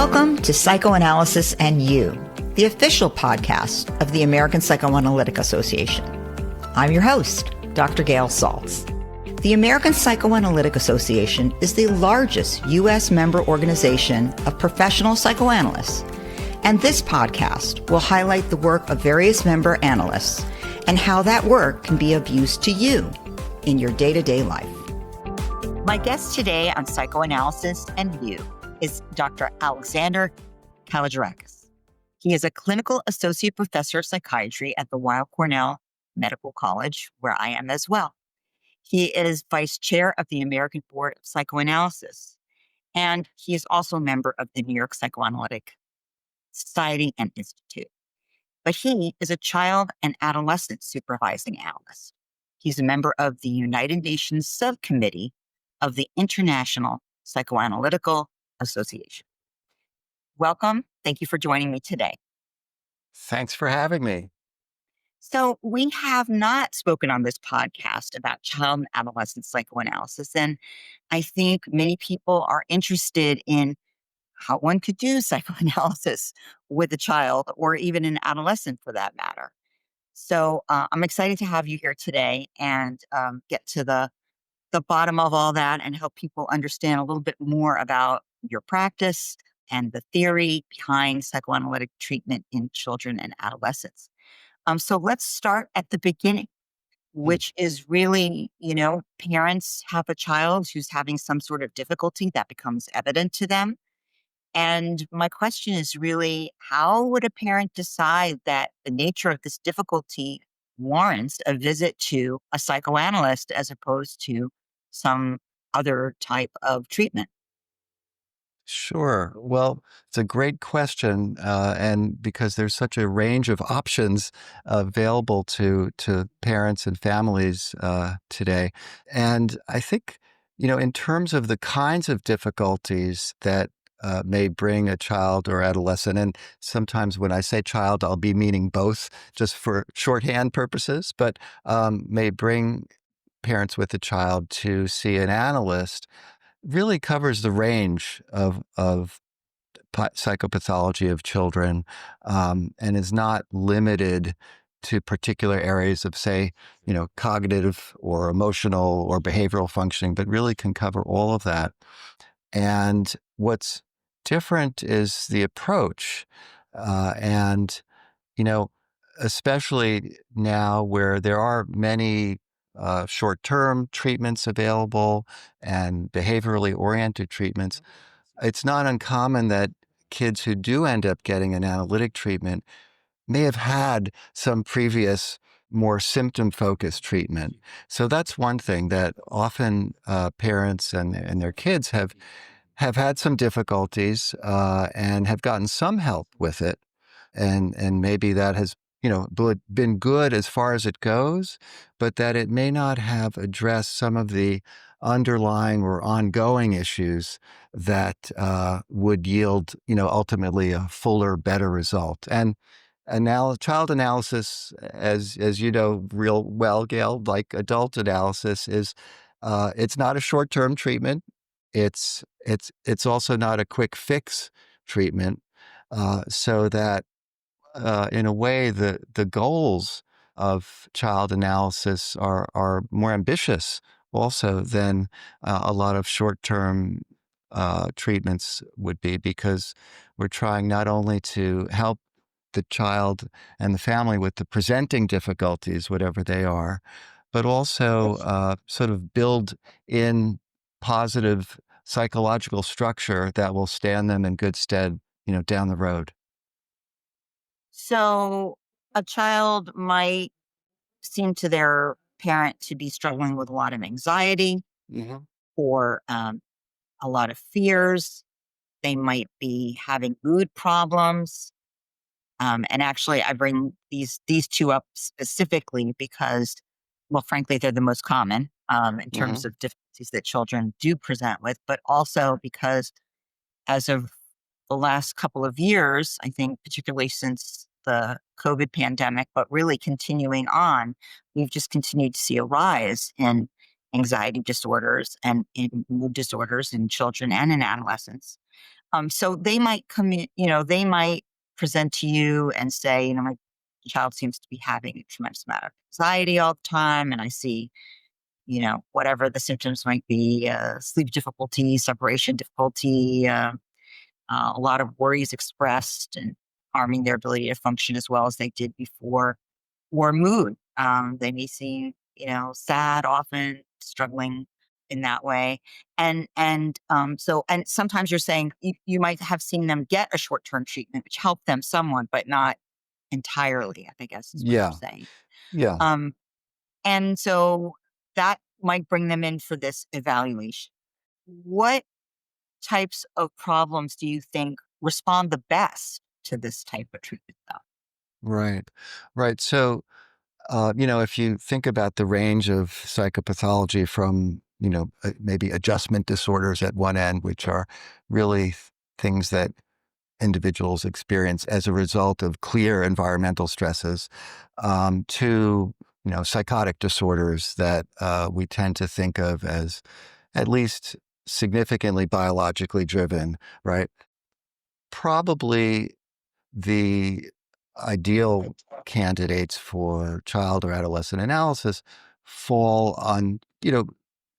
Welcome to Psychoanalysis You, the official podcast of the American Psychoanalytic Association. I'm your host, Dr. Gail Saltz. The American Psychoanalytic Association is the largest U.S. member organization of professional psychoanalysts, and this podcast will highlight the work of various member analysts and how that work can be of use to you in your day-to-day life. My guest today on Psychoanalysis You is Dr. Alexander Kalogerakis. He is a clinical associate professor of psychiatry at the Weill Cornell Medical College, where I am as well. He is vice chair of the American Board of Psychoanalysis, and he is also a member of the New York Psychoanalytic Society and Institute. But he is a child and adolescent supervising analyst. He's a member of the United Nations subcommittee of the International Psychoanalytical Association. Welcome. Thank you for joining me today. Thanks for having me. So we have not spoken on this podcast about child and adolescent psychoanalysis, and I think many people are interested in how one could do psychoanalysis with a child or even an adolescent for that matter. So I'm excited to have you here today and get to the bottom of all that and help people understand a little bit more about your practice and the theory behind psychoanalytic treatment in children and adolescents. So let's start at the beginning, which is really, parents have a child who's having some sort of difficulty that becomes evident to them. And my question is really, how would a parent decide that the nature of this difficulty warrants a visit to a psychoanalyst as opposed to some other type of treatment? Sure. Well, it's a great question, and because there's such a range of options available to parents and families today, and I think in terms of the kinds of difficulties that may bring a child or adolescent, and sometimes when I say child, I'll be meaning both, just for shorthand purposes, but may bring parents with a child to see an analyst really covers the range of psychopathology of children, and is not limited to particular areas of, say, cognitive or emotional or behavioral functioning, but really can cover all of that. And what's different is the approach, and especially now where there are many short-term treatments available and behaviorally oriented treatments, it's not uncommon that kids who do end up getting an analytic treatment may have had some previous more symptom-focused treatment. So that's one thing that often parents and their kids have had some difficulties and have gotten some help with it. And maybe that has been good as far as it goes, but that it may not have addressed some of the underlying or ongoing issues that would yield, ultimately a fuller, better result. And child analysis, as you know real well, Gail, like adult analysis, is it's not a short-term treatment. It's also not a quick fix treatment, so that in a way, the goals of child analysis are more ambitious also than a lot of short-term treatments would be, because we're trying not only to help the child and the family with the presenting difficulties, whatever they are, but also sort of build in positive psychological structure that will stand them in good stead, down the road. So a child might seem to their parent to be struggling with a lot of anxiety Mhm. or a lot of fears. They might be having mood problems. And actually, I bring these two up specifically because, well, frankly, they're the most common in terms Mhm. of difficulties that children do present with, but also because as of the last couple of years, I think particularly since the COVID pandemic, but really continuing on, we've just continued to see a rise in anxiety disorders and in mood disorders in children and in adolescents. So they might come in, they might present to you and say, my child seems to be having a tremendous amount of anxiety all the time. And I see, whatever the symptoms might be, sleep difficulty, separation difficulty, a lot of worries expressed and harming their ability to function as well as they did before, or mood. They may seem, sad, often struggling in that way. And sometimes you're saying you might have seen them get a short-term treatment, which helped them somewhat, but not entirely, I guess is what you're Yeah. saying. Yeah. And so that might bring them in for this evaluation. What types of problems do you think respond the best to this type of treatment, though? Right. Right. So, if you think about the range of psychopathology from, maybe adjustment disorders at one end, which are really things that individuals experience as a result of clear environmental stresses, to, psychotic disorders that we tend to think of as at least significantly biologically driven, right? Probably the ideal candidates for child or adolescent analysis fall on,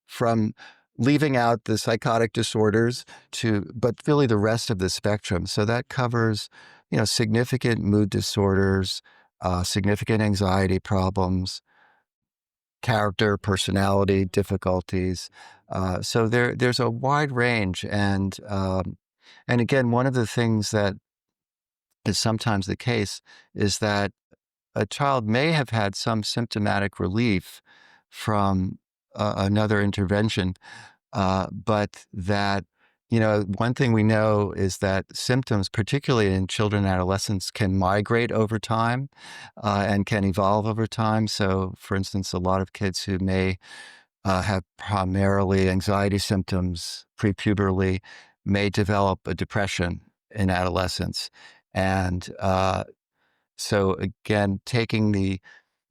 from leaving out the psychotic disorders but really the rest of the spectrum. So that covers, significant mood disorders, significant anxiety problems, character, personality difficulties. So there's a wide range. And again, one of the things that is sometimes the case is that a child may have had some symptomatic relief from another intervention, but that, one thing we know is that symptoms, particularly in children and adolescents, can migrate over time and can evolve over time. So, for instance, a lot of kids who may have primarily anxiety symptoms prepubertally may develop a depression in adolescence. And so again, taking the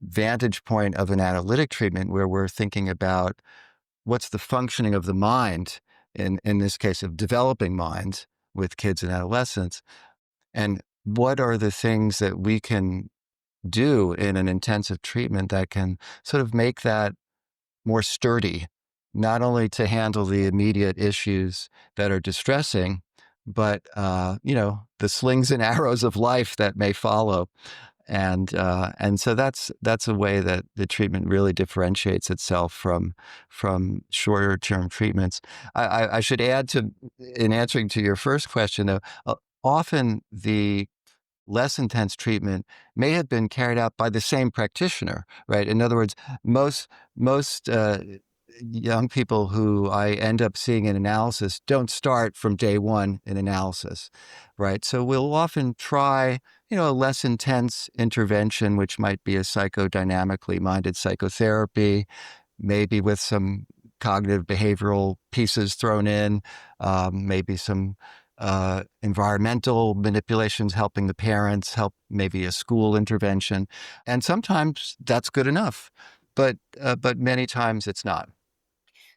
vantage point of an analytic treatment where we're thinking about what's the functioning of the mind, in this case of developing minds with kids and adolescents, and what are the things that we can do in an intensive treatment that can sort of make that more sturdy, not only to handle the immediate issues that are distressing, but the slings and arrows of life that may follow. And so that's a way that the treatment really differentiates itself from shorter term treatments. I should add in answering to your first question, though, often the less intense treatment may have been carried out by the same practitioner, right? In other words, most young people who I end up seeing in analysis don't start from day one in analysis, right? So we'll often try, a less intense intervention, which might be a psychodynamically minded psychotherapy, maybe with some cognitive behavioral pieces thrown in, maybe some environmental manipulations helping the parents, help maybe a school intervention. And sometimes that's good enough, but many times it's not.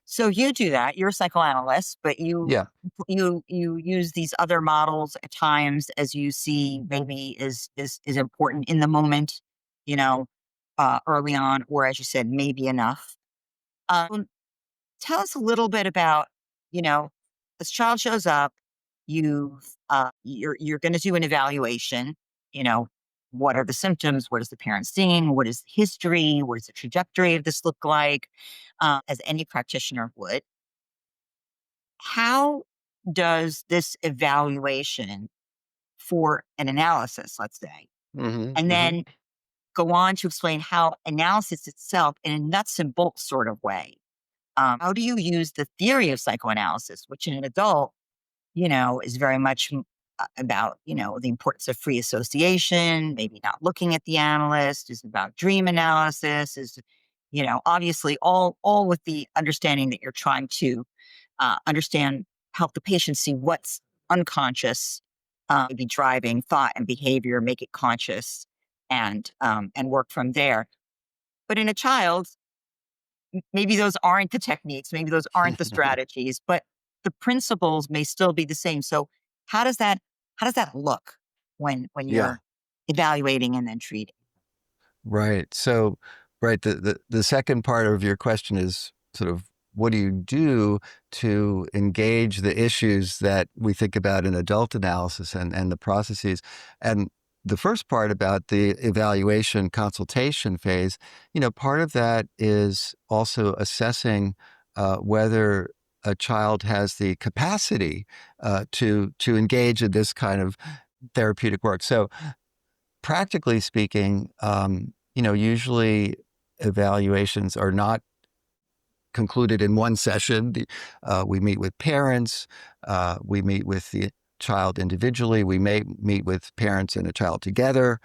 So you do that. You're a psychoanalyst, but you Yeah. you you use these other models at times as you see maybe is important in the moment, you know, early on, or as you said, maybe enough. Um, Tell us a little bit about, you know, this child shows up, you're going to do an evaluation, you know, what are the symptoms? What is the parent seeing? What is the history? What does the trajectory of this look like? As any practitioner would. How does this evaluation for an analysis, let's say, Hmm. and Hmm. then go on to explain how analysis itself in a nuts and bolts sort of way, how do you use the theory of psychoanalysis, which in an adult, is very much about, the importance of free association, maybe not looking at the analyst, is about dream analysis, is, obviously all with the understanding that you're trying to understand, help the patient see what's unconscious, be driving thought and behavior, make it conscious, and work from there. But in a child, maybe those aren't the techniques, maybe those aren't the strategies, but the principles may still be the same. So How does that look when Yeah. you're evaluating and then treating? Right. So, right. The second part of your question is sort of what do you do to engage the issues that we think about in adult analysis and the processes? And the first part about the evaluation consultation phase, part of that is also assessing whether a child has the capacity to engage in this kind of therapeutic work. So practically speaking, usually evaluations are not concluded in one session. We meet with parents, we meet with the child individually, we may meet with parents and a child together.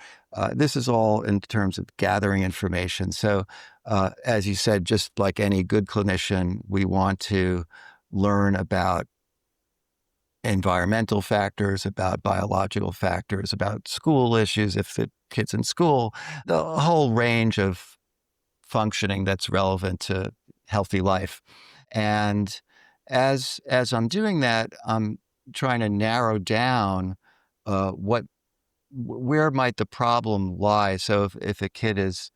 This is all in terms of gathering information. So, as you said, just like any good clinician, we want to learn about environmental factors, about biological factors, about school issues, if the kid's in school, the whole range of functioning that's relevant to healthy life. And as I'm doing that, I'm trying to narrow down where might the problem lie. So if a kid is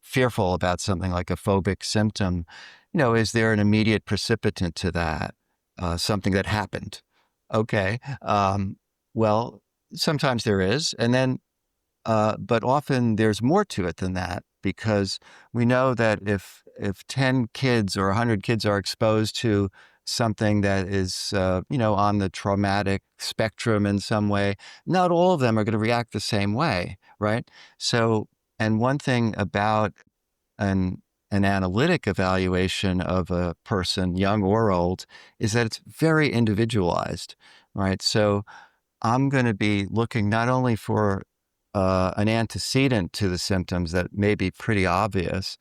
fearful about something like a phobic symptom, is there an immediate precipitant to that? Something that happened? Okay. Well, sometimes there is. And then, but often there's more to it than that, because we know that if 10 kids or 100 kids are exposed to something that is, on the traumatic spectrum in some way, not all of them are going to react the same way, right? So, and one thing about an analytic evaluation of a person, young or old, is that it's very individualized, right? So I'm going to be looking not only for an antecedent to the symptoms that may be pretty obvious,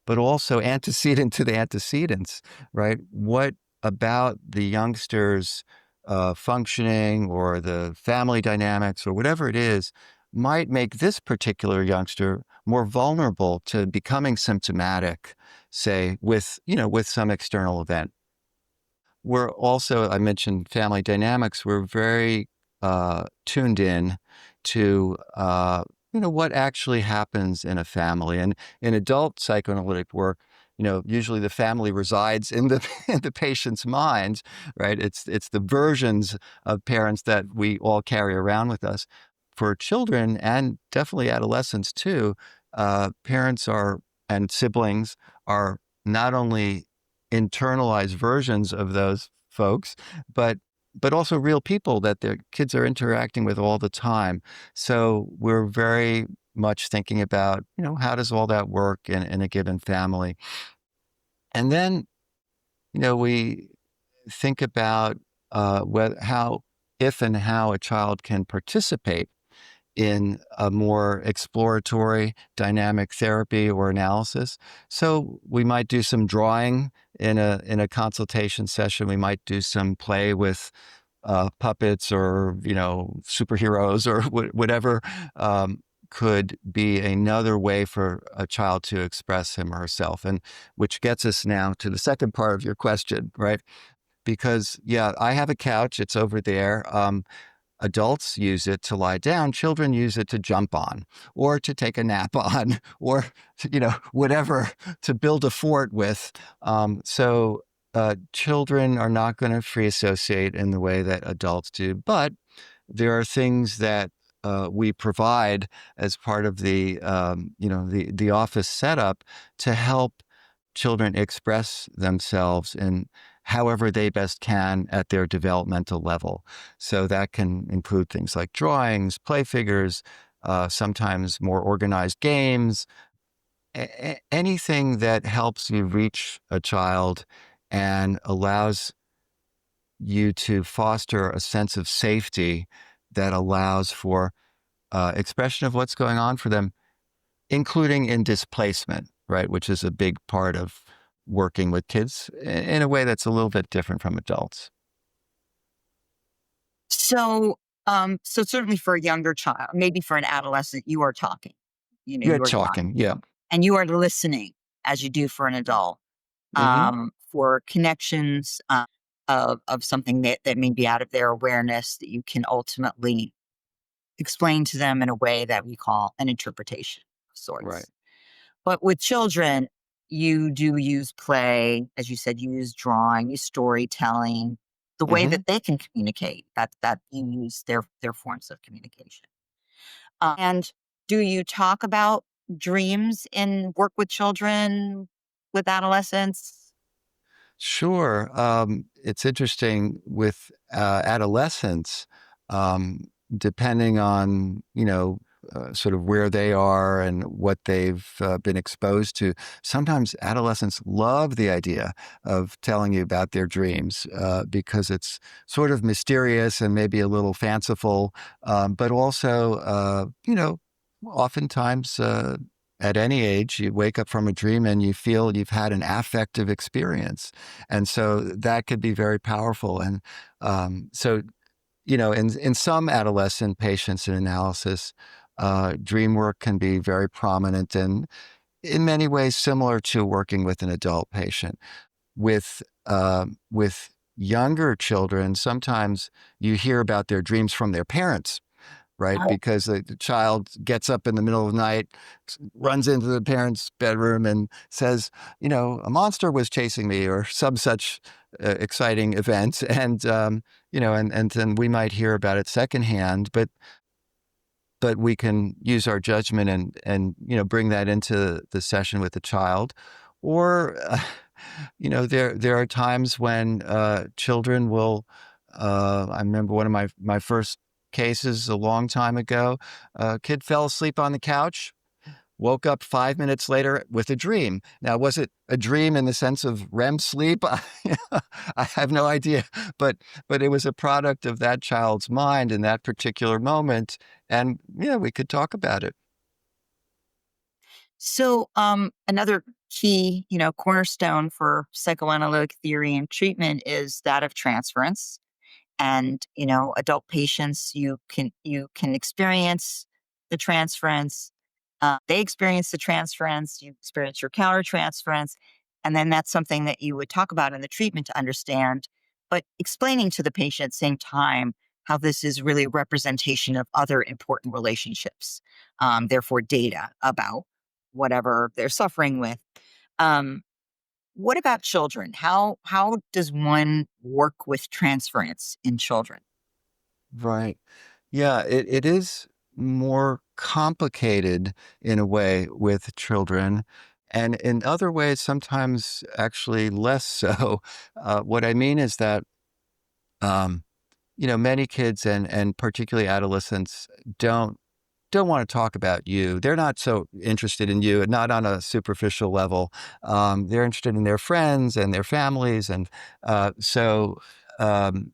but also antecedent to the antecedents, right? What about the youngster's functioning or the family dynamics or whatever it is might make this particular youngster more vulnerable to becoming symptomatic, say, with some external event. We're also, I mentioned family dynamics, we're very tuned in to, what actually happens in a family. And in adult psychoanalytic work, usually the family resides in the in the patient's mind, right? It's the versions of parents that we all carry around with us. For children and definitely adolescents too, parents are and siblings are not only internalized versions of those folks, but also real people that their kids are interacting with all the time. So we're very much thinking about, how does all that work in a given family? And then, we think about if and how a child can participate in a more exploratory dynamic therapy or analysis. So we might do some drawing in a consultation session. We might do some play with puppets or superheroes or whatever could be another way for a child to express him or herself. And which gets us now to the second part of your question, right? Because I have a couch. It's over there. Adults use it to lie down. Children use it to jump on or to take a nap on or, whatever, to build a fort with. So children are not going to free associate in the way that adults do. But there are things that we provide as part of the office setup to help children express themselves in however they best can at their developmental level. So that can include things like drawings, play figures, sometimes more organized games, anything that helps you reach a child and allows you to foster a sense of safety that allows for expression of what's going on for them, including in displacement, right? Which is a big part of working with kids in a way that's a little bit different from adults. So, so certainly for a younger child, maybe for an adolescent, you are talking, You're you are talking, talking, yeah. and you are listening as you do for an adult, Mm-hmm. for connections, of something that may be out of their awareness that you can ultimately explain to them in a way that we call an interpretation of Right. sorts. But with children, you do use play, as you said, you use drawing, use storytelling, the way Hmm. that they can communicate, that you use their forms of communication. And do you talk about dreams in work with children, with adolescents? Sure. It's interesting with adolescents, depending on, sort of where they are and what they've been exposed to. Sometimes adolescents love the idea of telling you about their dreams because it's sort of mysterious and maybe a little fanciful, but also, oftentimes, at any age, you wake up from a dream and you feel you've had an affective experience. And so that could be very powerful. And so, in some adolescent patients in analysis, dream work can be very prominent and in many ways similar to working with an adult patient. With younger children, sometimes you hear about their dreams from their parents, right? Oh. Because the child gets up in the middle of the night, runs into the parents' bedroom and says, a monster was chasing me or some such exciting event. And, and then we might hear about it secondhand, but we can use our judgment and, bring that into the session with the child. Or, there are times when children will, I remember one of my first cases a long time ago. A kid fell asleep on the couch, woke up 5 minutes later with a dream. Now, was it a dream in the sense of REM sleep? I have no idea, but it was a product of that child's mind in that particular moment, and yeah, we could talk about it. So, another key, cornerstone for psychoanalytic theory and treatment is that of transference. And adult patients, you can experience the transference. They experience the transference. You experience your counter transference, and then that's something that you would talk about in the treatment to understand. But explaining to the patient at the same time how this is really a representation of other important relationships, therefore data about whatever they're suffering with. Um, what about children? How does one work with transference in children? Right. Yeah, it is more complicated in a way with children, and in other ways, sometimes actually less so. What I mean is that, um, many kids and particularly adolescents don't don't want to talk about you. They're not so interested in you, and not on a superficial level. They're interested in their friends and their families, and so. Um,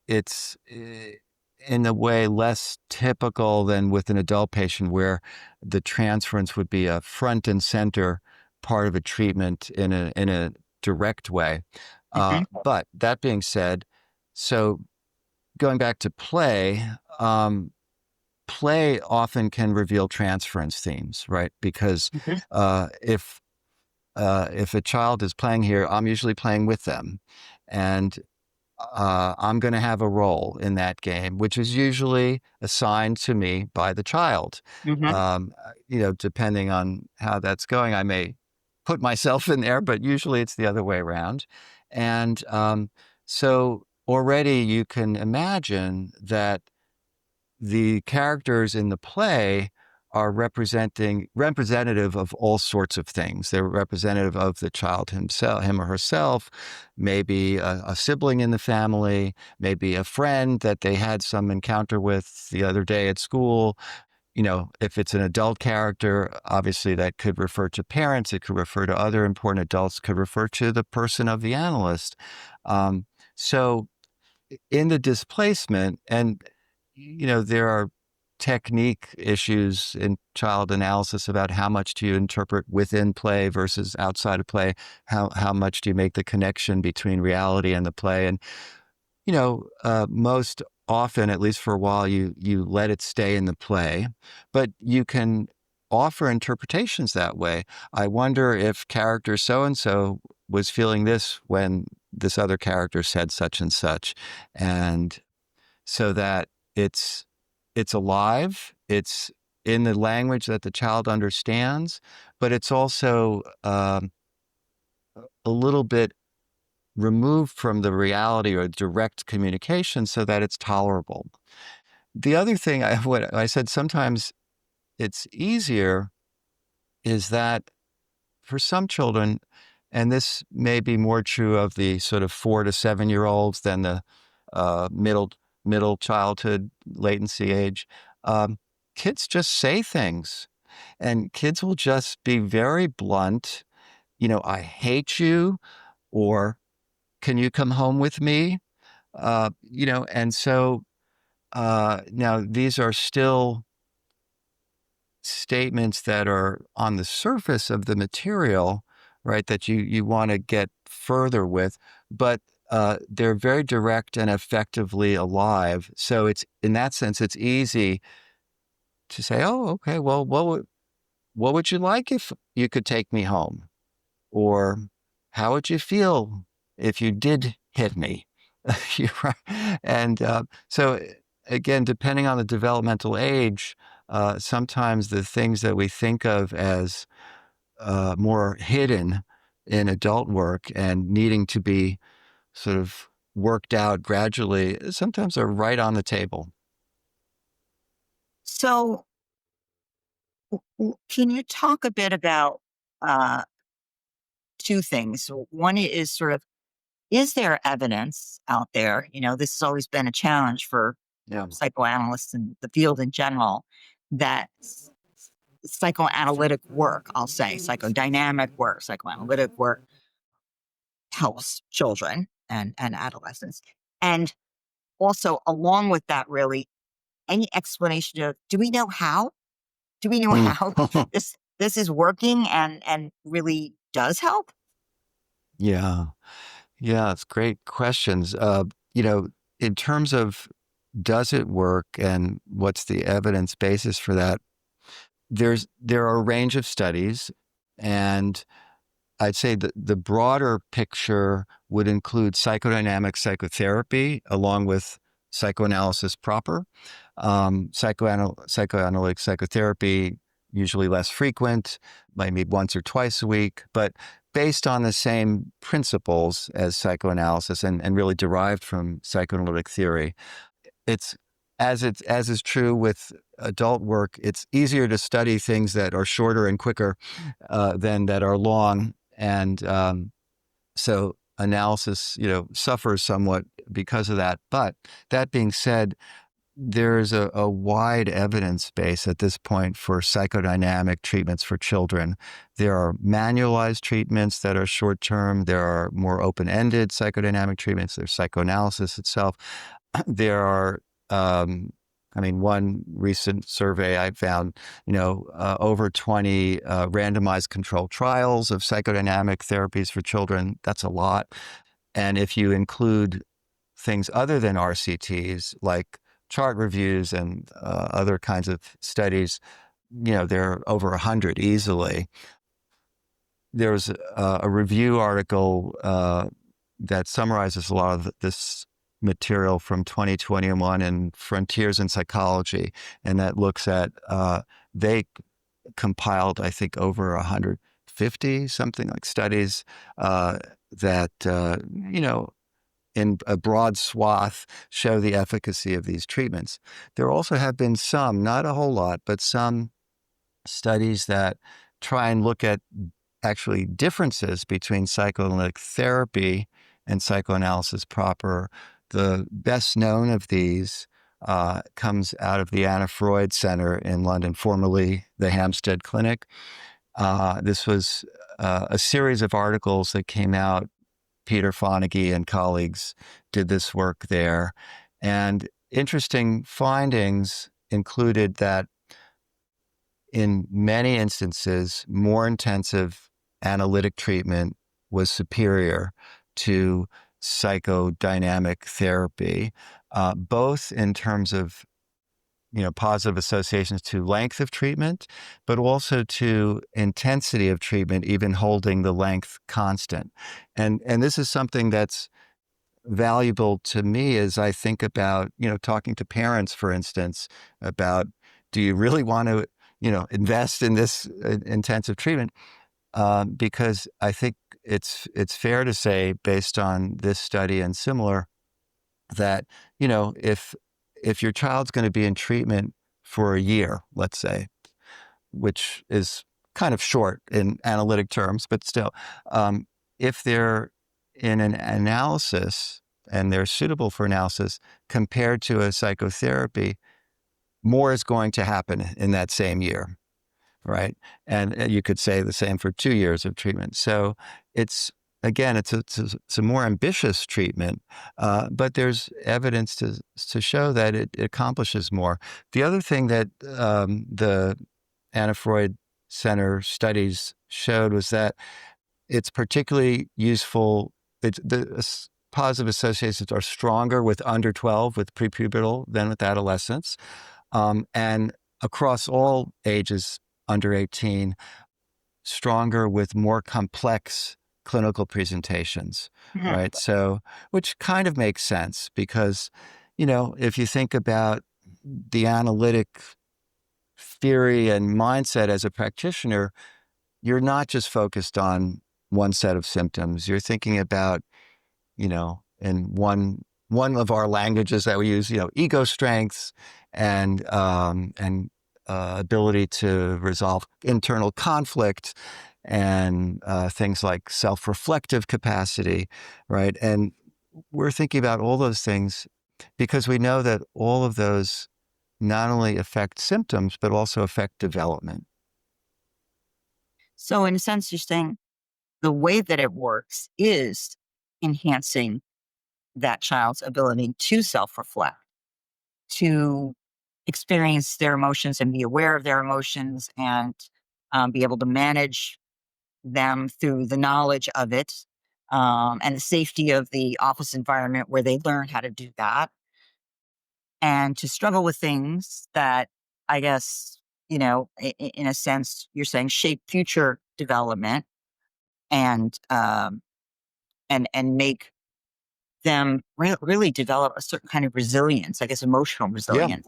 it's in a way less typical than with an adult patient where the transference would be a front and center part of a treatment in a direct way. Hmm. But that being said, so going back to play, play often can reveal transference themes, right? Because Hmm. if a child is playing here, I'm usually playing with them, and I'm going to have a role in that game, which is usually assigned to me by the child. Hmm. Depending on how that's going, I may put myself in there, but usually it's the other way around. And so already you can imagine that the characters in the play are representative of all sorts of things. They're representative of the child himself, him or herself, maybe a sibling in the family, maybe a friend that they had some encounter with the other day at school. If it's an adult character, obviously that could refer to parents, it could refer to other important adults, could refer to the person of the analyst. So in the displacement, and there are technique issues in child analysis about how much do you interpret within play versus outside of play, how much do you make the connection between reality and the play. And most often, at least for a while, you let it stay in the play, but you can offer interpretations that way. I wonder if character so and so was feeling this when this other character said such and such. And so that it's alive, it's in the language that the child understands, but it's also a little bit removed from the reality or direct communication so that it's tolerable. The other thing what I said, sometimes it's easier, is that for some children, and this may be more true of the sort of 4 to 7-year-olds than the middle childhood latency age, kids just say things, and kids will just be very blunt. I hate you, or can you come home with me? And so now these are still statements that are on the surface of the material, right, that you want to get further with, but they're very direct and effectively alive. So it's, in that sense, it's easy to say, oh, okay, well, what would you like if you could take me home? Or how would you feel if you did hit me? And so again, depending on the developmental age, sometimes the things that we think of as more hidden in adult work and needing to be sort of worked out gradually, sometimes are right on the table. So, can you talk a bit about two things? One is sort of, is there evidence out there? This has always been a challenge for Yeah. psychoanalysts and the field in general, that psychoanalytic work, I'll say, psychodynamic work, psychoanalytic work helps children and adolescents. And also, along with that, really, any explanation of, do we know how? Do we know how this is working and really does help? Yeah. Yeah, it's great questions. In terms of does it work and what's the evidence basis for that, there are a range of studies, and I'd say that the broader picture would include psychodynamic psychotherapy along with psychoanalysis proper. Psychoanalytic psychotherapy, usually less frequent, maybe once or twice a week, but based on the same principles as psychoanalysis and really derived from psychoanalytic theory. It's as is true with adult work, it's easier to study things that are shorter and quicker than that are long. And so analysis, suffers somewhat because of that. But that being said, there's a wide evidence base at this point for psychodynamic treatments for children. There are manualized treatments that are short-term. There are more open-ended psychodynamic treatments. There's psychoanalysis itself. There are, one recent survey I found, over 20 randomized controlled trials of psychodynamic therapies for children. That's a lot. And if you include things other than RCTs, like chart reviews and other kinds of studies, there are over 100 easily. There's a review article that summarizes a lot of this material from 2021 in Frontiers in Psychology, and that looks at, they compiled, I think, over 150 something like studies that, in a broad swath, show the efficacy of these treatments. There also have been some, not a whole lot, but some studies that try and look at actually differences between psychoanalytic therapy and psychoanalysis proper. The best known of these comes out of the Anna Freud Center in London, formerly the Hampstead Clinic. This was a series of articles that came out. Peter Fonagy and colleagues did this work there. And interesting findings included that in many instances, more intensive analytic treatment was superior to psychodynamic therapy, both in terms of positive associations to length of treatment, but also to intensity of treatment, even holding the length constant. And this is something that's valuable to me as I think about, talking to parents, for instance, about, do you really want to, invest in this intensive treatment? Because I think it's fair to say, based on this study and similar, that, if your child's going to be in treatment for a year, let's say, which is kind of short in analytic terms, but still, if they're in an analysis and they're suitable for analysis compared to a psychotherapy, more is going to happen in that same year, right? And you could say the same for 2 years of treatment. So it's a more ambitious treatment, but there's evidence to show that it accomplishes more. The other thing that the Anna Freud Center studies showed was that it's particularly useful. Positive associations are stronger with under 12, with prepubertal, than with adolescents, and across all ages under 18, stronger with more complex clinical presentations, right? So, which kind of makes sense because, if you think about the analytic theory and mindset as a practitioner, you're not just focused on one set of symptoms. You're thinking about, in one of our languages that we use, ego strengths and ability to resolve internal conflict and things like self-reflective capacity, right? And we're thinking about all those things because we know that all of those not only affect symptoms, but also affect development. So in a sense, you're saying the way that it works is enhancing that child's ability to self-reflect, to experience their emotions and be aware of their emotions and be able to manage them through the knowledge of it, and the safety of the office environment where they learn how to do that, and to struggle with things that, I guess, in a sense, you're saying shape future development and make them really develop a certain kind of resilience, I guess, emotional Yeah, resilience.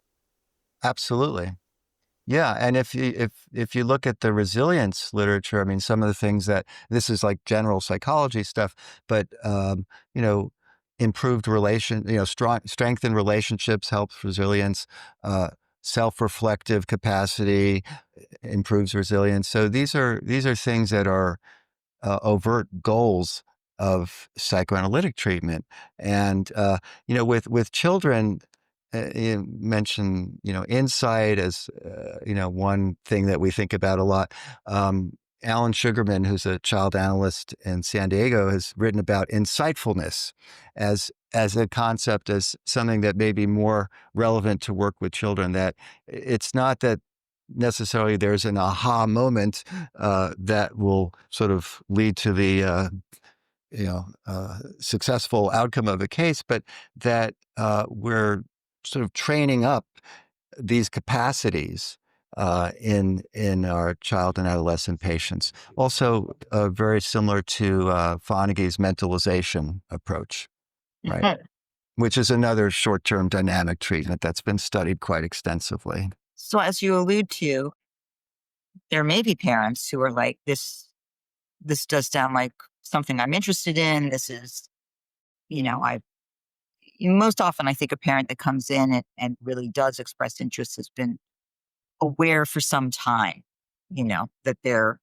absolutely. Yeah, and if you look at the resilience literature, I mean, some of the things that this is like general psychology stuff, but improved strength in relationships helps resilience. Self-reflective capacity improves resilience. So these are things that are overt goals of psychoanalytic treatment, and with children. You mentioned, insight as, one thing that we think about a lot. Alan Sugarman, who's a child analyst in San Diego, has written about insightfulness as a concept, as something that may be more relevant to work with children. That it's not that necessarily there's an aha moment that will sort of lead to the successful outcome of a case, but that we're sort of training up these capacities in our child and adolescent patients. Also, very similar to Fonagy's mentalization approach, right? Which is another short-term dynamic treatment that's been studied quite extensively. So as you allude to, there may be parents who are like, this does sound like something I'm interested in. This is, most often I think a parent that comes in and really does express interest has been aware for some time, that their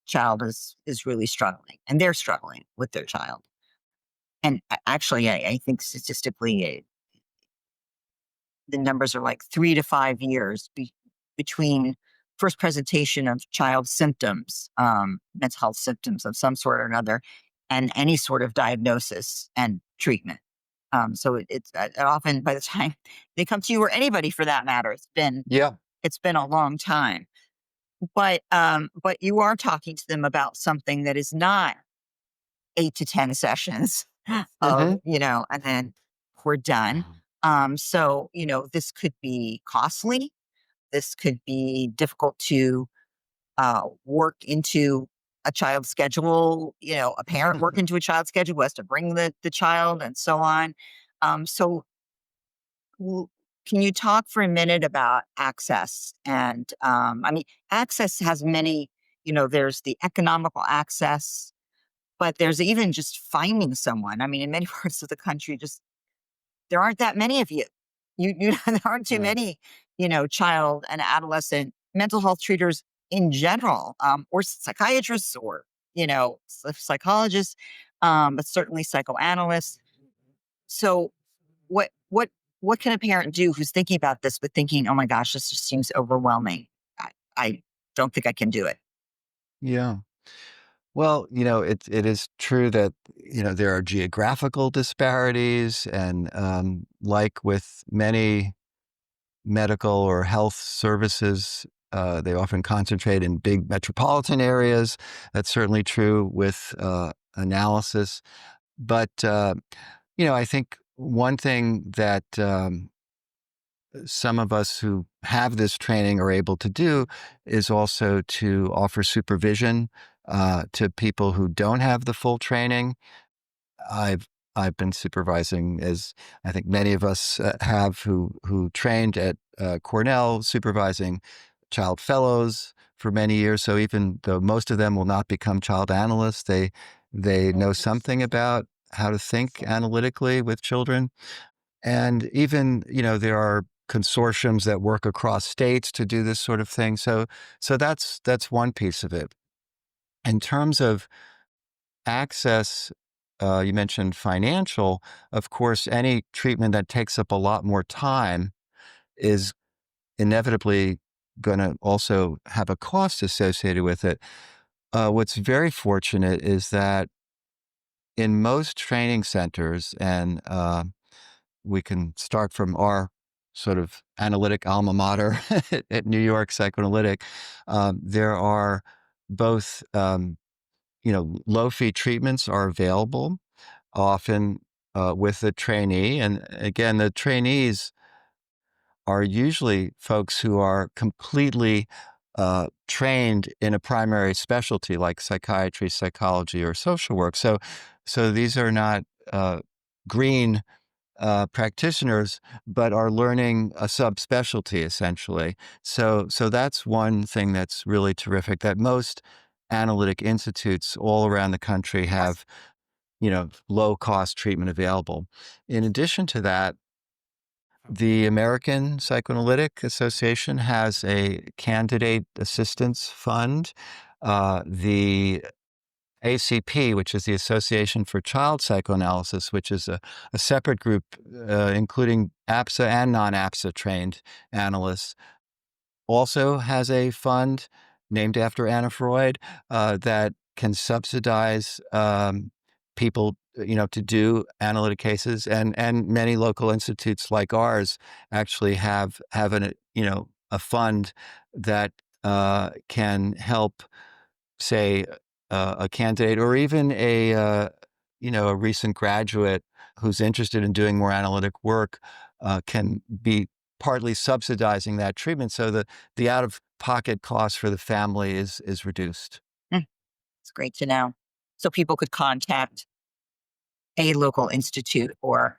child is really struggling and they're struggling with their child. And actually, I think statistically, the numbers are like 3 to 5 years between first presentation of child symptoms, mental health symptoms of some sort or another, and any sort of diagnosis and treatment. So it's often, by the time they come to you, or anybody for that matter, it's been a long time. But you are talking to them about something that is not 8 to 10 sessions of, Mm-hmm. and then we're done. So, this could be costly. This could be difficult to work into a child's schedule, a parent work into a child's schedule who has to bring the child and so on. So, w- can you talk for a minute about access? And access has many, there's the economical access, but there's even just finding someone. I mean, in many parts of the country, just there aren't that many of you. There aren't too Right. many, child and adolescent mental health treaters in general, or psychiatrists, or psychologists, but certainly psychoanalysts. So, what what what can a parent do who's thinking about this, but thinking, "Oh my gosh, this just seems overwhelming. I don't think I can do it." Yeah. Well, it is true that, there are geographical disparities and, like with many medical or health services, they often concentrate in big metropolitan areas. That's certainly true with, analysis. But, I think one thing that, some of us who have this training are able to do is also to offer supervision, to people who don't have the full training. I've I've been supervising, as I think many of us have, who trained at Cornell, supervising child fellows for many years. So even though most of them will not become child analysts, they know something about how to think analytically with children. And even, there are consortiums that work across states to do this sort of thing. So that's one piece of it. In terms of access, you mentioned financial. Of course, any treatment that takes up a lot more time is inevitably going to also have a cost associated with it. What's very fortunate is that in most training centers, and we can start from our sort of analytic alma mater at New York Psychoanalytic, there are both, low fee treatments are available often with the trainee. And again, the trainees are usually folks who are completely trained in a primary specialty like psychiatry, psychology, or social work. So these are not green practitioners, but are learning a subspecialty essentially. So that's one thing that's really terrific. That most analytic institutes all around the country have, low cost treatment available. In addition to that, the American Psychoanalytic Association has a candidate assistance fund. The ACP, which is the Association for Child Psychoanalysis, which is a separate group, including APSA and non-APSA trained analysts, also has a fund named after Anna Freud that can subsidize people, to do analytic cases, and many local institutes like ours actually have a fund that can help, say, a candidate or even a recent graduate who's interested in doing more analytic work can be partly subsidizing that treatment, so the out of pocket cost for the family is reduced. Mm, it's great to know. So people could contact a local institute, or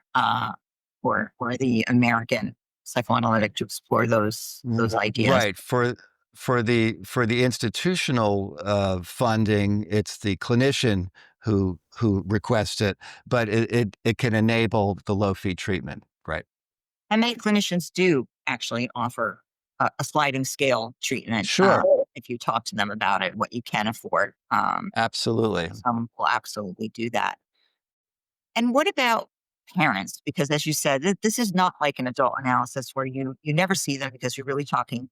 the American Psychoanalytic, to explore those ideas. Right. For the institutional funding, it's the clinician who requests it, but it can enable the low fee treatment. Right. And many clinicians do actually offer a sliding scale treatment, Sure. if you talk to them about it, what you can afford. Absolutely. Some will absolutely do that. And what about parents? Because as you said, this is not like an adult analysis where you never see them because you're really talking.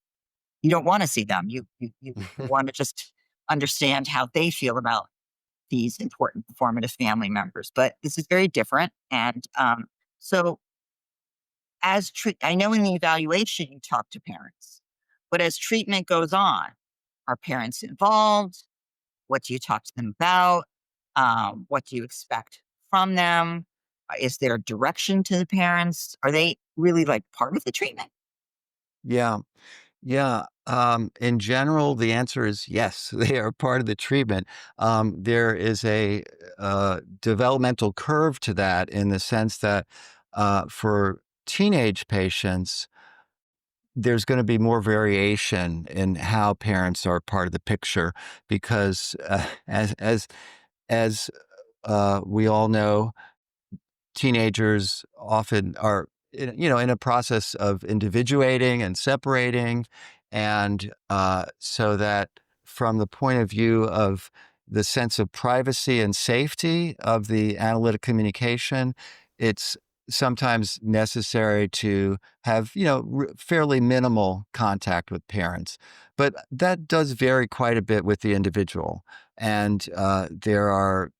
You don't want to see them. You want to just understand how they feel about these important performative family members. But this is very different. And so, I know in the evaluation you talk to parents, but as treatment goes on, are parents involved? What do you talk to them about? What do you expect from them? Is there direction to the parents? Are they really like part of the treatment? Yeah. Yeah. In general, the answer is yes. They are part of the treatment. There is a developmental curve to that in the sense that for teenage patients, there's going to be more variation in how parents are part of the picture because, as we all know, teenagers often are in a process of individuating and separating, and so that from the point of view of the sense of privacy and safety of the analytic communication, it's sometimes necessary to have fairly minimal contact with parents, but that does vary quite a bit with the individual, and there are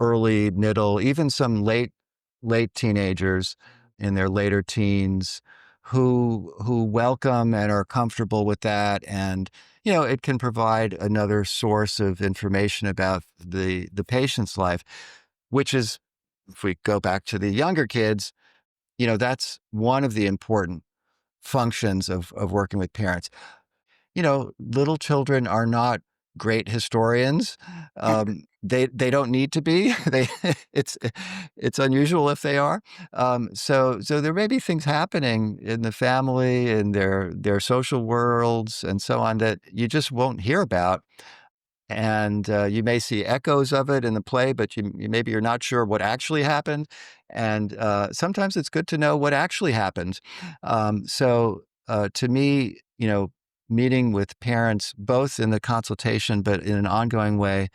early, middle, even some late teenagers in their later teens who welcome and are comfortable with that. And, it can provide another source of information about the patient's life, which is, if we go back to the younger kids, that's one of the important functions of working with parents. Little children are not great historians. They don't need to be. It's unusual if they are. So there may be things happening in the family, in their social worlds, and so on that you just won't hear about. And you may see echoes of it in the play, but maybe you're not sure what actually happened. And sometimes it's good to know what actually happened. So to me, meeting with parents, both in the consultation but in an ongoing way,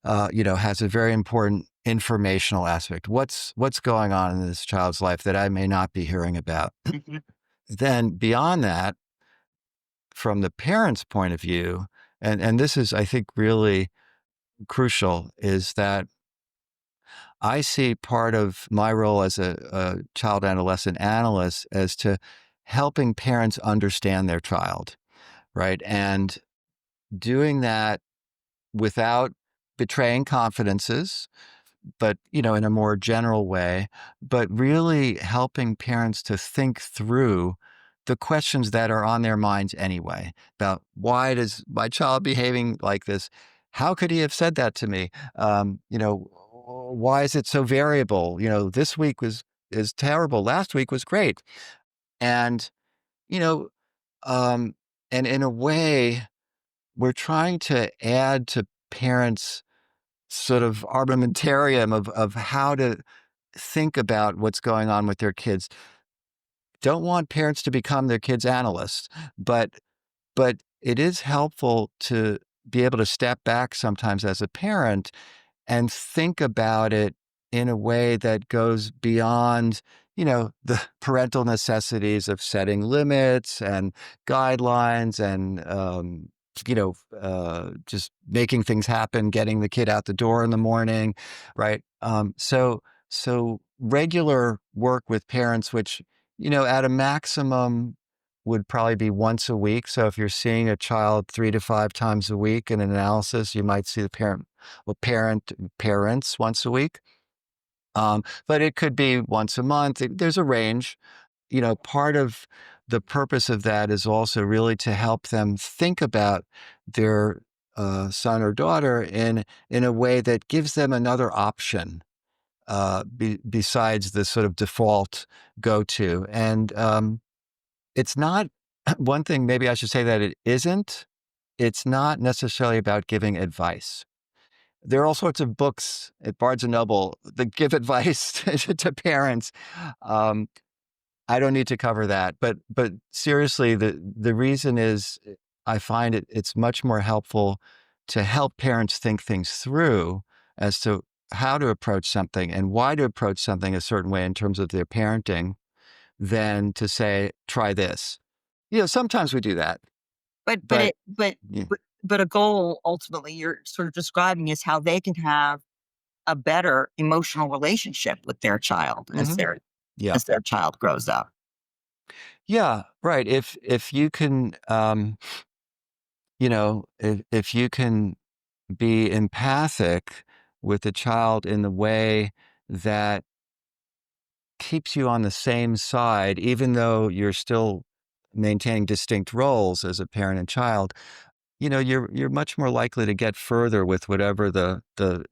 has a very important informational aspect. What's going on in this child's life that I may not be hearing about? Mhm. Then beyond that, from the parent's point of view, and this is, I think, really crucial, is that I see part of my role as a child adolescent analyst as to helping parents understand their child, right? And doing that without betraying confidences, but in a more general way, but really helping parents to think through the questions that are on their minds anyway, about why does my child behaving like this? How could he have said that to me? Why is it so variable? This week is terrible. Last week was great. And, you know, um, and in a way, we're trying to add to parents' sort of armamentarium of how to think about what's going on with their kids. Don't want parents to become their kids' analysts, but it is helpful to be able to step back sometimes as a parent and think about it in a way that goes beyond, the parental necessities of setting limits and guidelines and, just making things happen, getting the kid out the door in the morning, right? So regular work with parents, which, at a maximum would probably be once a week. So if you're seeing a child 3 to 5 times a week in an analysis, you might see the parents once a week. But it could be once a month. There's a range. Part of the purpose of that is also really to help them think about their son or daughter in a way that gives them another option besides the sort of default go-to. And it's not one thing. Maybe I should say that it isn't. It's not necessarily about giving advice. There are all sorts of books at Barnes and Noble that give advice to parents. Um, I don't need to cover that, but seriously, the reason is I find it's much more helpful to help parents think things through as to how to approach something and why to approach something a certain way in terms of their parenting than to say, try this. Sometimes we do that, But but but it but yeah. but a goal ultimately you're sort of describing is how they can have a better emotional relationship with their child Mhm. Yeah. as their child grows up. Yeah, right. If you can, if you can be empathic with the child in the way that keeps you on the same side, even though you're still maintaining distinct roles as a parent and child. You're much more likely to get further with whatever the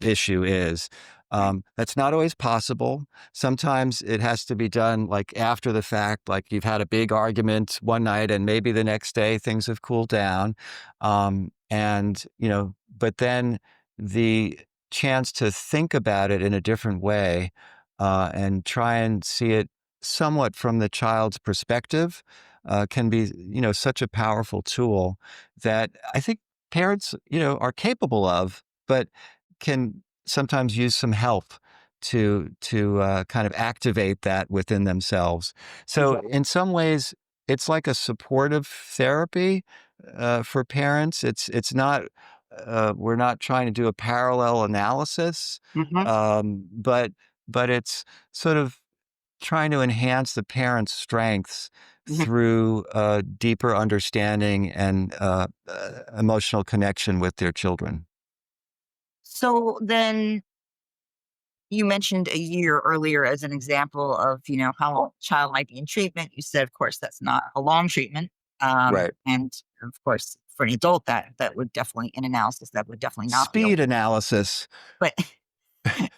issue is. That's not always possible. Sometimes it has to be done like after the fact, like you've had a big argument one night and maybe the next day things have cooled down. But then the chance to think about it in a different way and try and see it somewhat from the child's perspective can be, such a powerful tool that I think parents, are capable of, but can sometimes use some help to kind of activate that within themselves. So in some ways, it's like a supportive therapy for parents. It's not we're not trying to do a parallel analysis, Mhm. but it's sort of trying to enhance the parent's strengths Mhm. through deeper understanding and emotional connection with their children. So then you mentioned a year earlier as an example of, how a child might be in treatment. You said, of course, that's not a long treatment. Right. And of course, for an adult, that would definitely, in analysis, that would definitely not be a, Speed analysis. but,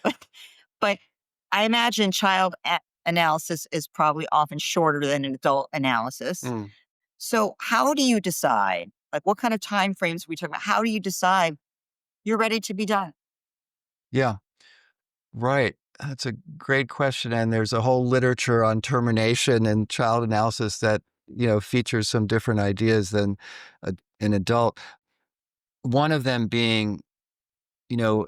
but, but I imagine analysis is probably often shorter than an adult analysis. Mm. So how do you decide, like what kind of time frames are we talking about? How do you decide you're ready to be done? Yeah, right. That's a great question. And there's a whole literature on termination and child analysis that, features some different ideas than an adult. One of them being, you know,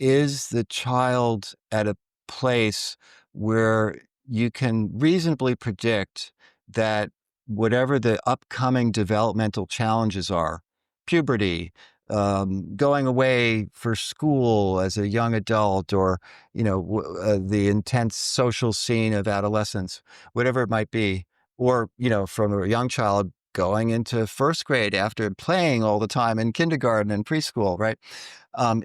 is the child at a place where you can reasonably predict that whatever the upcoming developmental challenges are, puberty, going away for school as a young adult, or the intense social scene of adolescence, whatever it might be, or from a young child going into first grade after playing all the time in kindergarten and preschool, right?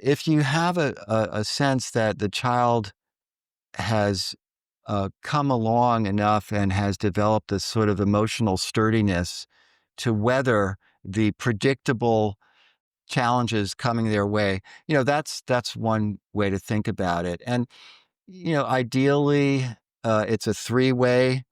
If you have a sense that the child has come along enough and has developed this sort of emotional sturdiness to weather the predictable challenges coming their way, that's one way to think about it. And ideally, it's a three-way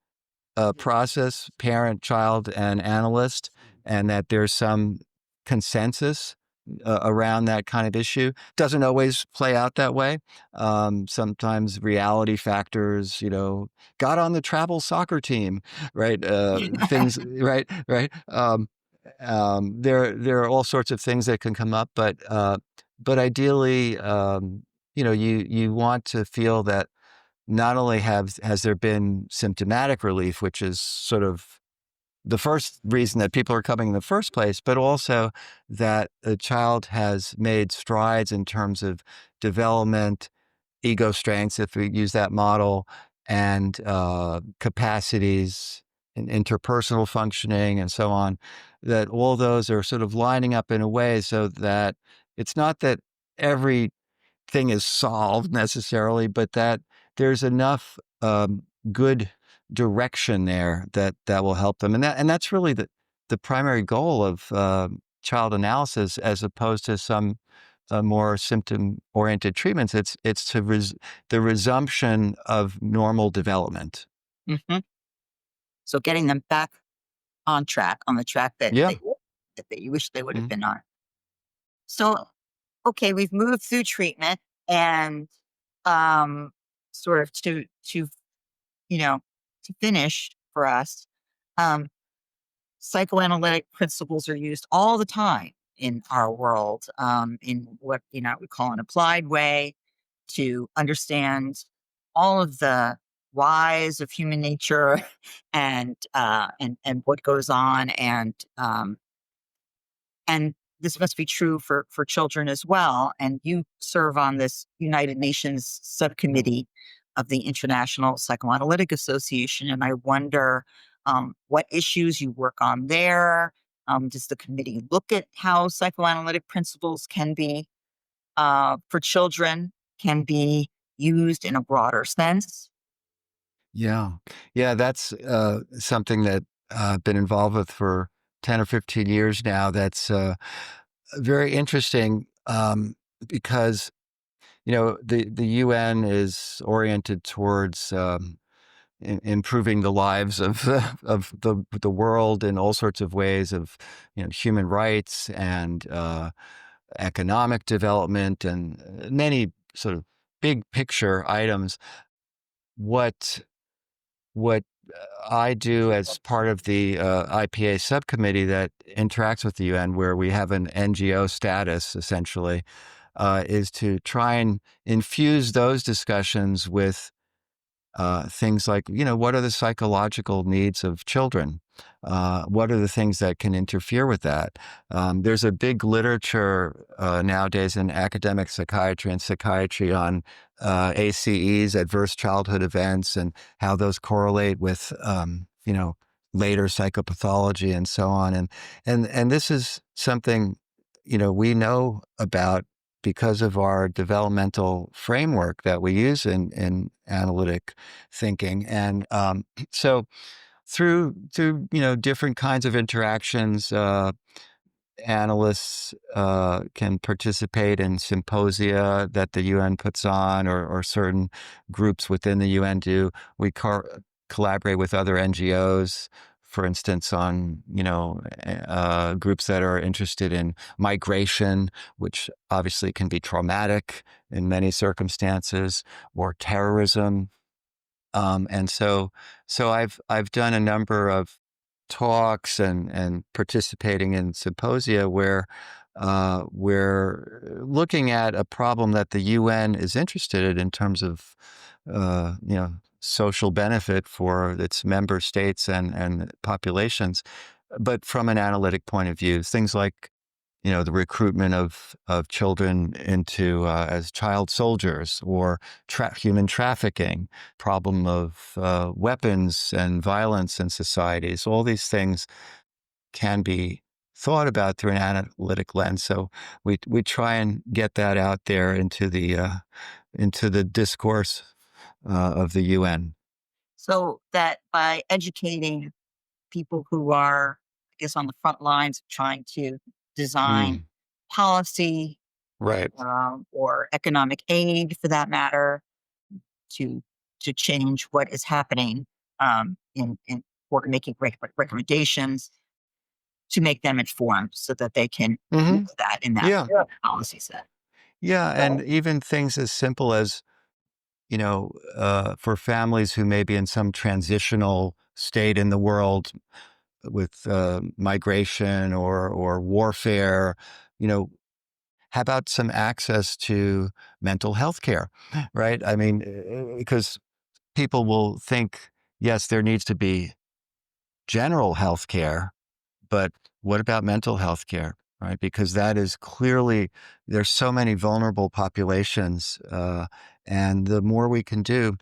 process: parent, child, and analyst, and that there's some consensus around that kind of issue. Doesn't always play out that way. Sometimes reality factors, got on the travel soccer team, right? Things, right, right. There are all sorts of things that can come up, but ideally, you want to feel that not only has there been symptomatic relief, which is sort of the first reason that people are coming in the first place, but also that the child has made strides in terms of development, ego strengths, if we use that model, and capacities and interpersonal functioning and so on, that all those are sort of lining up in a way so that it's not that every thing is solved necessarily, but that there's enough good direction there that will help them, and that's really the primary goal of child analysis, as opposed to some more symptom-oriented treatments. It's the resumption of normal development. Hmm. So getting them back on track, on the track Yeah. that you wish they would have Mhm. been on. So, okay, we've moved through treatment and um, sort of you know to finish for us. Um, Psychoanalytic principles are used all the time in our world, in what we call an applied way to understand all of the whys of human nature and what goes on, and this must be true for children as well. And you serve on this United Nations subcommittee of the International Psychoanalytic Association, and I wonder what issues you work on there. Does the committee look at how psychoanalytic principles can be for children, can be used in a broader sense? Yeah. Yeah, that's something that I've been involved with for 10 or 15 years now. That's very interesting because, the UN is oriented towards improving the lives of of the world in all sorts of ways of human rights and economic development and many sort of big picture items. What what I do as part of the IPA subcommittee that interacts with the UN, where we have an NGO status essentially, is to try and infuse those discussions with things like, what are the psychological needs of children? What are the things that can interfere with that? There's a big literature nowadays in academic psychiatry and psychiatry on ACEs, adverse childhood events, and how those correlate with, later psychopathology and so on. And this is something, we know about because of our developmental framework that we use in analytic thinking. And so through different kinds of interactions, analysts can participate in symposia that the UN puts on, or certain groups within the UN do. We collaborate with other NGOs, for instance, on groups that are interested in migration, which obviously can be traumatic in many circumstances, or terrorism. And so I've done a number of talks and participating in symposia where we're looking at a problem that the UN is interested in terms of social benefit for its member states and populations, but from an analytic point of view, things like the recruitment of children into as child soldiers, or human trafficking, problem of weapons and violence in societies. All these things can be thought about through an analytic lens. So we try and get that out there into the discourse of the UN. So that by educating people who are, I guess, on the front lines of trying to design Mm, policy, right. or economic aid, for that matter, to to change what is happening, in or making recommendations to make them informed so that they can Hmm. use that in that Yeah. policy set. Yeah. And even things as simple as for families who may be in some transitional state in the world with migration or warfare, you know, how about some access to mental health care, right? I mean, because people will think, yes, there needs to be general health care, but what about mental health care? Right, because that is clearly, there's so many vulnerable populations, and the more we can do,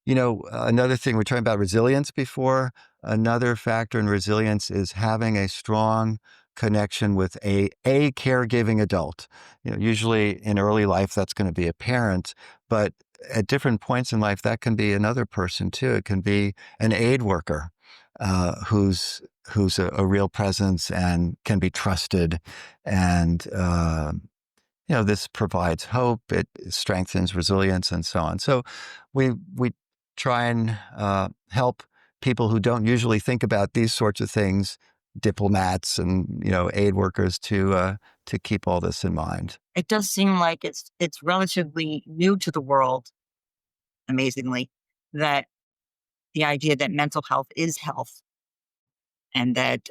another thing, we're talking about resilience before. Another factor in resilience is having a strong connection with a caregiving adult. Usually in early life, that's going to be a parent, but at different points in life, that can be another person too. It can be an aid worker who's a real presence and can be trusted, and this provides hope, it strengthens resilience, and so on. So we try and help people who don't usually think about these sorts of things, diplomats and aid workers, to keep all this in mind. It does seem like it's relatively new to the world, amazingly, that the idea that mental health is health, and that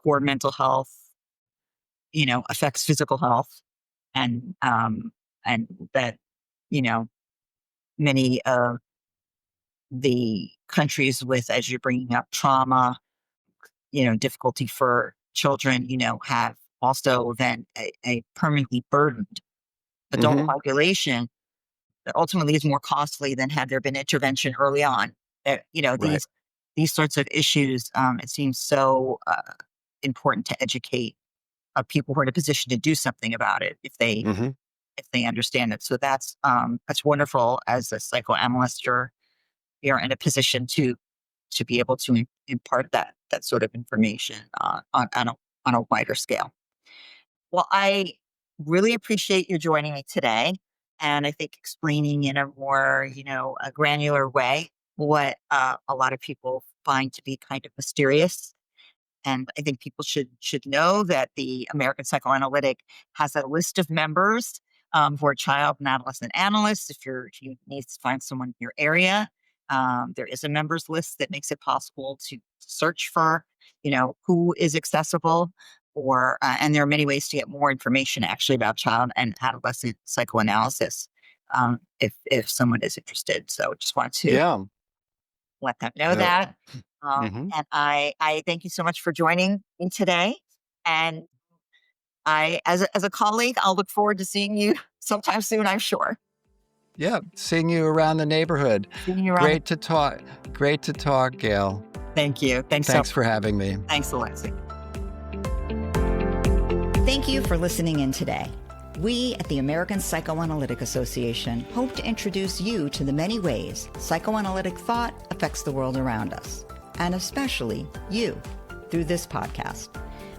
poor mental health affects physical health, and that you know many of the countries with, as you're bringing up, trauma, difficulty for children, have also then a permanently burdened adult Hmm. population that ultimately is more costly than had there been intervention early on. That Right. these sorts of issues, it seems so important to educate people who are in a position to do something about it, if they Hmm. if they understand it. So that's wonderful. As a psychoanalyst, you're in a position to be able to impart that sort of information on a wider scale. Well, I really appreciate you joining me today, and I think explaining in a more a granular way what a lot of people find to be kind of mysterious. And I think people should know that the American Psychoanalytic has a list of members who are child and adolescent analysts. If you need to find someone in your area, there is a members list that makes it possible to search for, who is accessible. And there are many ways to get more information actually about child and adolescent psychoanalysis if someone is interested. So just want to Yeah. let them know that. Mhm. And I thank you so much for joining me today. And as a colleague, I'll look forward to seeing you sometime soon, I'm sure. Yeah. Seeing you around the neighborhood. Seeing you around. Great to talk. Great to talk, Gail. Thank you. Thanks for having me. Thanks, Alexi. Thank you for listening in today. We at the American Psychoanalytic Association hope to introduce you to the many ways psychoanalytic thought affects the world around us, and especially you, through this podcast.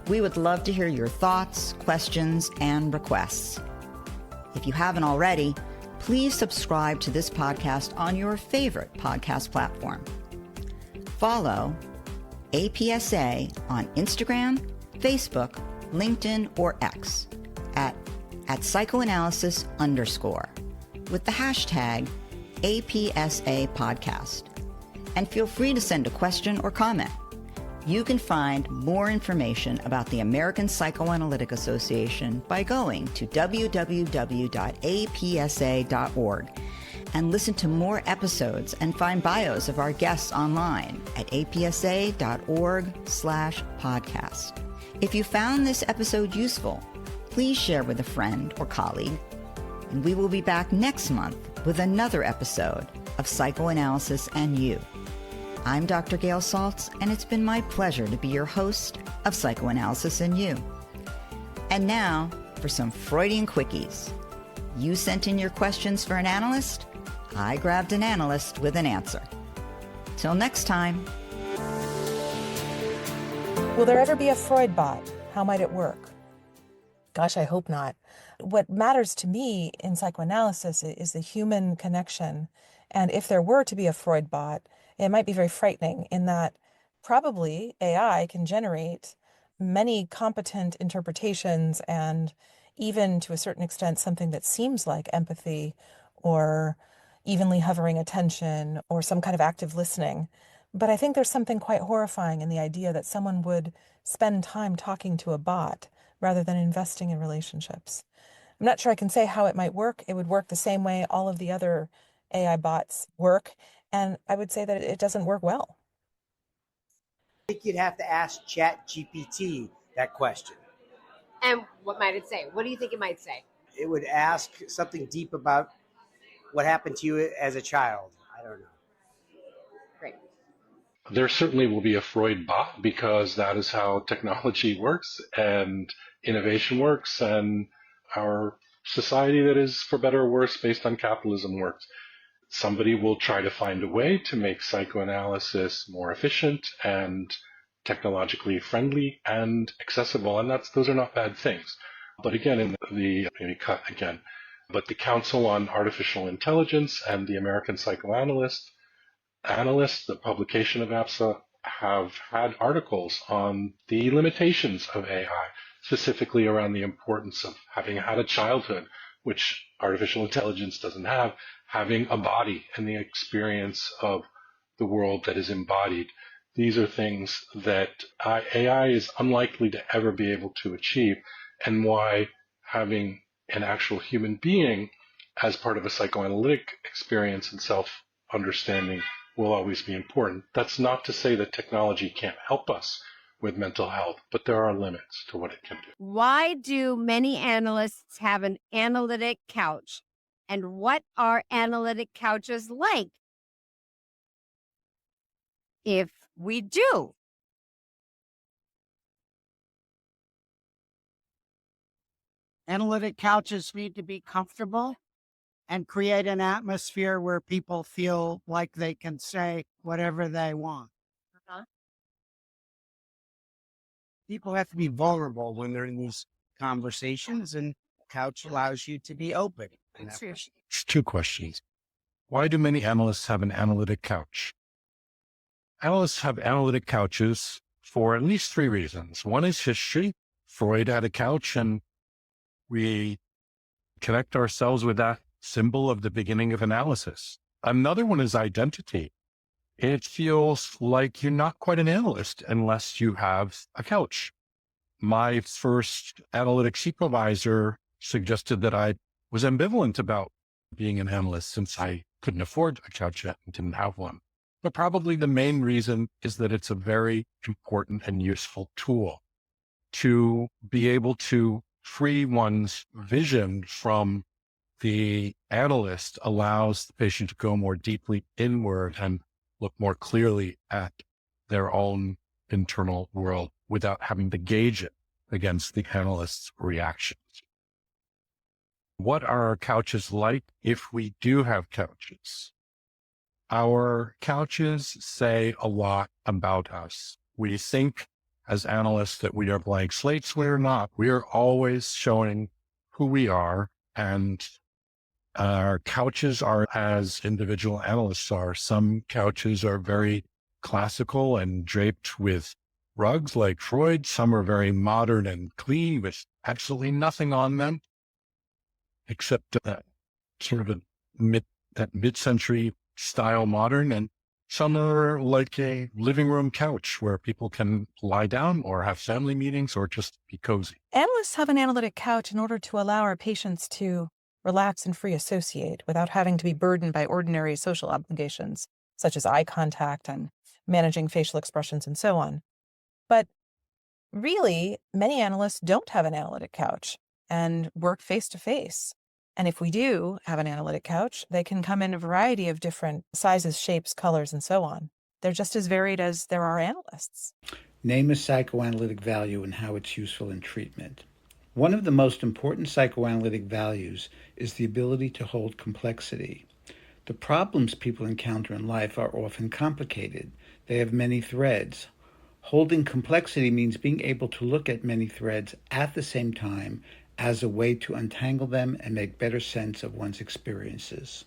We would love to hear your thoughts, questions, and requests. If you haven't already, please subscribe to this podcast on your favorite podcast platform. Follow APSA on Instagram, Facebook, LinkedIn, or X at psychoanalysis_ with the hashtag APSA podcast. And feel free to send a question or comment. You can find more information about the American Psychoanalytic Association by going to www.apsa.org and listen to more episodes and find bios of our guests online at apsa.org/podcast. If you found this episode useful, please share with a friend or colleague. And we will be back next month with another episode of Psychoanalysis and You. I'm Dr. Gail Saltz, and it's been my pleasure to be your host of Psychoanalysis and You. And now for some Freudian quickies. You sent in your questions for an analyst. I grabbed an analyst with an answer. Till next time. Will there ever be a Freud bot? How might it work? Gosh, I hope not. What matters to me in psychoanalysis is the human connection. And if there were to be a Freud bot, it might be very frightening in that probably AI can generate many competent interpretations and even to a certain extent something that seems like empathy or evenly hovering attention or some kind of active listening. But I think there's something quite horrifying in the idea that someone would spend time talking to a bot rather than investing in relationships. I'm not sure I can say how it might work. It would work the same way all of the other AI bots work, and I would say that it doesn't work well. I think you'd have to ask ChatGPT that question. And what might it say? What do you think it might say? It would ask something deep about what happened to you as a child. I don't know. Great. There certainly will be a Freud bot because that is how technology works and innovation works and our society that is, for better or worse, based on capitalism works. Somebody will try to find a way to make psychoanalysis more efficient and technologically friendly and accessible, and those are not bad things. But again, but the Council on Artificial Intelligence and the American Psychoanalyst, Analyst, the publication of APSA, have had articles on the limitations of AI, specifically around the importance of having had a childhood, which artificial intelligence doesn't have, having a body and the experience of the world that is embodied. These are things that AI is unlikely to ever be able to achieve, and why having an actual human being as part of a psychoanalytic experience and self-understanding will always be important. That's not to say that technology can't help us with mental health, but there are limits to what it can do. Why do many analysts have an analytic couch? And what are analytic couches like? If we do, Analytic couches need to be comfortable and create an atmosphere where people feel like they can say whatever they want. People have to be vulnerable when they're in these conversations, and couch allows you to be open. It's two questions. Why do many analysts have an analytic couch? Analysts have analytic couches for at least three reasons. One is history. Freud had a couch, and we connect ourselves with that symbol of the beginning of analysis. Another one is identity. It feels like you're not quite an analyst unless you have a couch. My first analytic supervisor suggested that I was ambivalent about being an analyst since I couldn't afford a couch yet and didn't have one. But probably the main reason is that it's a very important and useful tool to be able to free one's vision from the analyst, allows the patient to go more deeply inward and look more clearly at their own internal world without having to gauge it against the analyst's reactions. What are our couches like if we do have couches? Our couches say a lot about us. We think as analysts that we are blank slates. We're not. We are always showing who we are, and our couches are as individual analysts are. Some couches are very classical and draped with rugs like Freud. Some are very modern and clean with absolutely nothing on them, except sort of that mid-century style modern. And some are like a living room couch where people can lie down or have family meetings or just be cozy. Analysts have an analytic couch in order to allow our patients to relax and free associate without having to be burdened by ordinary social obligations, such as eye contact and managing facial expressions and so on. But really, many analysts don't have an analytic couch and work face-to-face. And if we do have an analytic couch, they can come in a variety of different sizes, shapes, colors, and so on. They're just as varied as there are analysts. Name a psychoanalytic value and how it's useful in treatment. One of the most important psychoanalytic values is the ability to hold complexity. The problems people encounter in life are often complicated. They have many threads. Holding complexity means being able to look at many threads at the same time as a way to untangle them and make better sense of one's experiences.